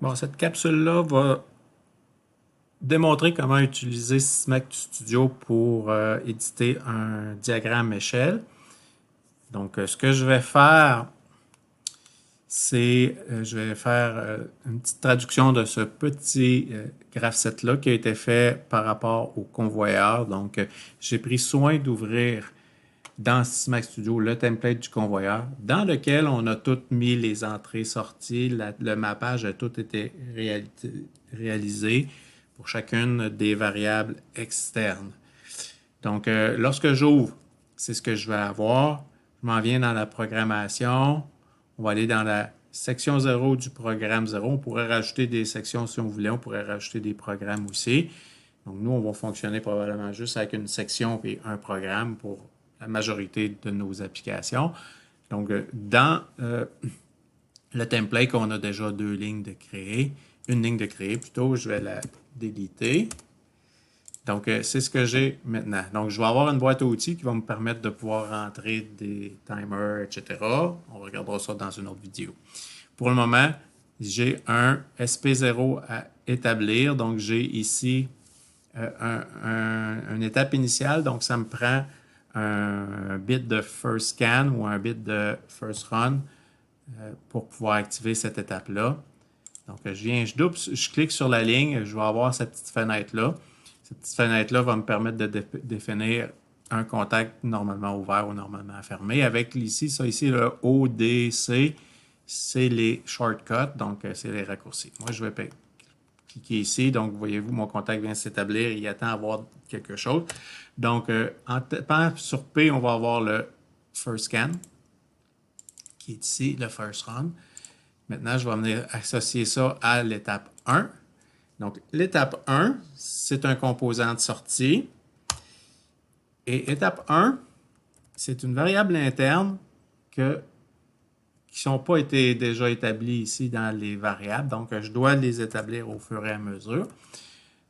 Bon, cette capsule-là va démontrer comment utiliser Sysmex Studio pour éditer un diagramme échelle. Donc, ce que je vais faire, c'est je vais faire une petite traduction de ce petit graph-set-là qui a été fait par rapport au convoyeur. Donc, j'ai pris soin d'ouvrir dans Sysmex Studio le template du convoyeur dans lequel on a tout mis les entrées-sorties, le mappage a tout été réalisé pour chacune des variables externes. Donc, lorsque j'ouvre, c'est ce que je vais avoir. Je m'en viens dans la programmation. On va aller dans la section 0 du programme 0. On pourrait rajouter des sections si on voulait. On pourrait rajouter des programmes aussi. Donc, nous, on va fonctionner probablement juste avec une section et un programme pour la majorité de nos applications. Donc, dans le template, on a déjà une ligne de créer plutôt, je vais la déliter. Donc, c'est ce que j'ai maintenant. Donc, je vais avoir une boîte à outils qui va me permettre de pouvoir rentrer des timers, etc. On regardera ça dans une autre vidéo. Pour le moment, j'ai un SP0 à établir. Donc, j'ai ici une étape initiale. Donc, ça me prend un bit de first scan ou un bit de first run pour pouvoir activer cette étape-là. Donc, je clique sur la ligne, je vais avoir cette petite fenêtre-là. Cette petite fenêtre-là va me permettre de définir un contact normalement ouvert ou normalement fermé. Avec ici, ça ici, le ODC, c'est les shortcuts, donc c'est les raccourcis. Moi, je vais cliquer ici. Donc, voyez-vous, mon contact vient de s'établir. Il attend à voir quelque chose. Donc, en tapant sur P, on va avoir le first scan, qui est ici, le first run. Maintenant, je vais venir associer ça à l'étape 1. Donc, l'étape 1, c'est un composant de sortie. Et étape 1, c'est une variable interne qui n'ont pas été déjà établies ici dans les variables. Donc, je dois les établir au fur et à mesure.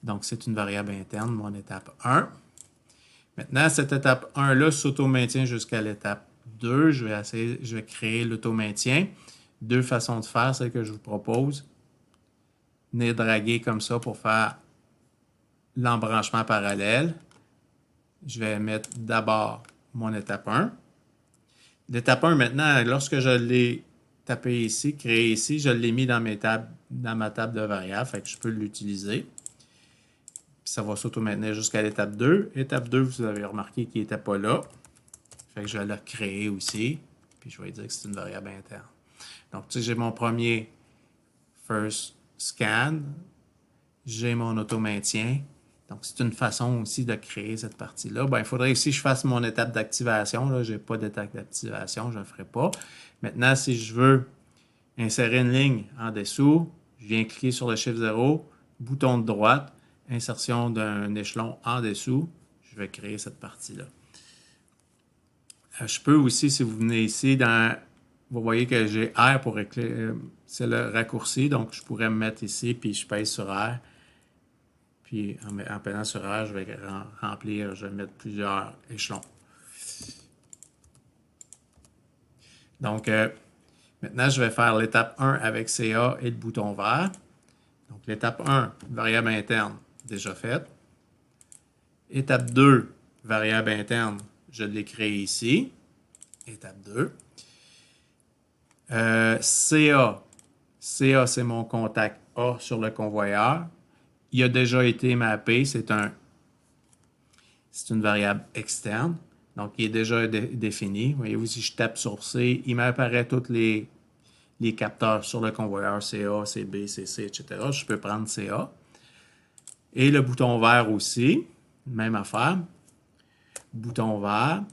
Donc, c'est une variable interne, mon étape 1. Maintenant, cette étape 1-là s'auto-maintient jusqu'à l'étape 2. Je vais créer l'auto-maintien. Deux façons de faire, celle que je vous propose. Venir draguer comme ça pour faire l'embranchement parallèle. Je vais mettre d'abord mon étape 1. L'étape 1, maintenant, lorsque je l'ai tapé ici, créé ici, je l'ai mis dans ma table de variables, fait que je peux l'utiliser. Ça va s'auto-maintenir jusqu'à l'étape 2. Étape 2, vous avez remarqué qu'il n'était pas là. Fait que je vais le créer aussi. Puis je vais dire que c'est une variable interne. Donc, tu sais, j'ai mon premier first scan. J'ai mon auto-maintien. Donc, c'est une façon aussi de créer cette partie-là. Ben, il faudrait aussi que je fasse mon étape d'activation. Je n'ai pas d'étape d'activation, je ne le ferai pas. Maintenant, si je veux insérer une ligne en dessous, je viens cliquer sur le Shift 0, bouton de droite, insertion d'un échelon en dessous. Je vais créer cette partie-là. Je peux aussi, si vous venez ici, vous voyez que j'ai R pour c'est le raccourci, donc je pourrais me mettre ici, puis je pèse sur R. Puis en peinant sur R, je vais remplir, je vais mettre plusieurs échelons. Donc, maintenant, je vais faire l'étape 1 avec CA et le bouton vert. Donc, l'étape 1, variable interne, déjà faite. Étape 2, variable interne, je l'ai créée ici. Étape 2. CA, c'est mon contact A sur le convoyeur. Il a déjà été mappé, c'est une variable externe. Donc, il est déjà défini. Voyez-vous, si je tape sur C, il m'apparaît tous les capteurs sur le convoyeur CA, CB, CC, etc. Je peux prendre CA. Et le bouton vert aussi, même affaire. Bouton vert.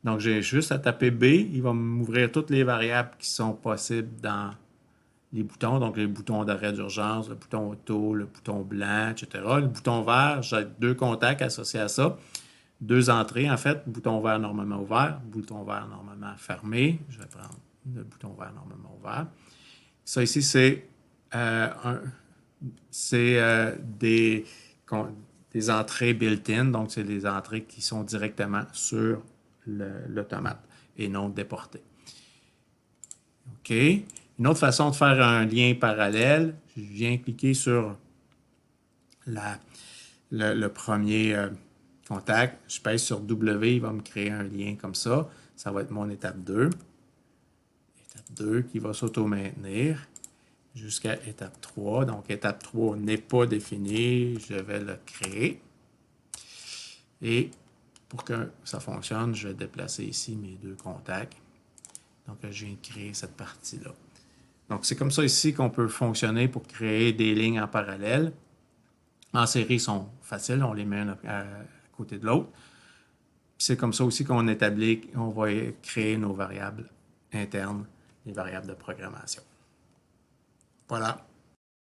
Donc, j'ai juste à taper B. Il va m'ouvrir toutes les variables qui sont possibles dans les boutons. Donc, les boutons d'arrêt d'urgence, le bouton auto, le bouton blanc, etc. Le bouton vert, j'ai deux contacts associés à ça. Deux entrées, en fait. Bouton vert normalement ouvert, bouton vert normalement fermé. Je vais prendre le bouton vert normalement ouvert. Ça ici, c'est des entrées built-in, donc c'est des entrées qui sont directement sur l'automate et non déportées. OK. Une autre façon de faire un lien parallèle, je viens cliquer sur le premier contact, je pèse sur W, il va me créer un lien comme ça. Ça va être mon étape 2. Étape 2 qui va s'auto-maintenir jusqu'à étape 3. Donc, étape 3 n'est pas définie, je vais le créer. Et pour que ça fonctionne, je vais déplacer ici mes deux contacts. Donc, je viens de créer cette partie-là. Donc, c'est comme ça ici qu'on peut fonctionner pour créer des lignes en parallèle. En série, ils sont faciles, on les met à côté de l'autre. C'est comme ça aussi qu'on établit, on va créer nos variables internes, les variables de programmation. Voilà.